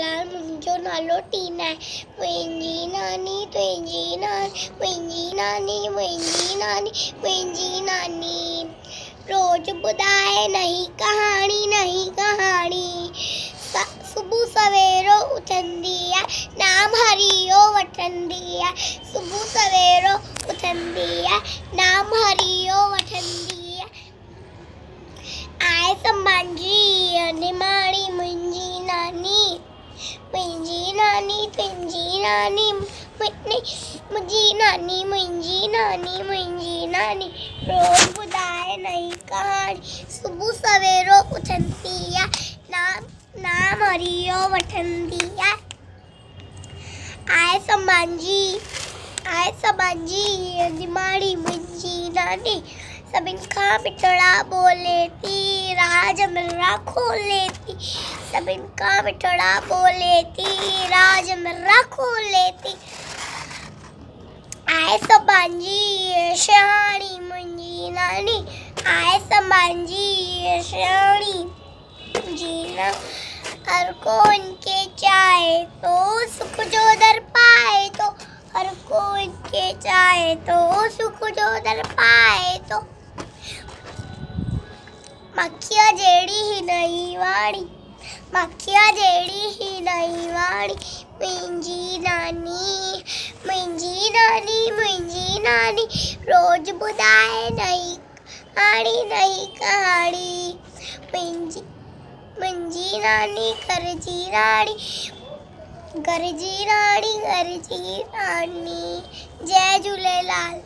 लाल मुंहिंजो नालो टीना आहे। मुंहिंजी नानी तुंहिंजी नानी मुंहिंजी नानी मुंहिंजी नानी मुंहिंजी नानी रोज़ ॿुधाए नई कहाणी सुबुह सवेरो उथंदी आहे नाम हरि जो वठंदी आहे। सुबुह सवेरो उथंदी आहे नाम हरि जो वठंदी आहे। आए संभांजी निमाणी मुंहिंजी नानी मुंहिंजी नानी तुंहिंजी नानी मुंहिंजी नानी मुंहिंजी नानी मुंहिंजी नानी रोज़ ॿुधाए नई कहाणी सुबुह सवेरो उथंदी आहे नाम हरि जो वठंदी आहे। आए संभांजी निमाणी मुंहिंजी नानी सभिनि खां मिठड़ा बोले थी राज मिर्रा खोले थी। सभिनि खां मिठड़ा बोले थी राज मिर्रा खोले थी। आए संभांजी शहाणी मुंहिंजी नानी आए संभांजी शहाणी मुंहिंजी नानी हर को इनके चाहे तो सुख जो दर पाए तो हर को इनके चाहे तो सुख जो दर पाए तो मक्खिया जहिड़ी ही नई वाणी मक्खिया जहिड़ी ही नई वाणी मुंहिंजी नानी मुंहिंजी नानी मुंहिंजी नानी रोज़ ॿुधाए नई कहाणी मुंहिंजी नानी घर जी राणी जय झूलेलाल।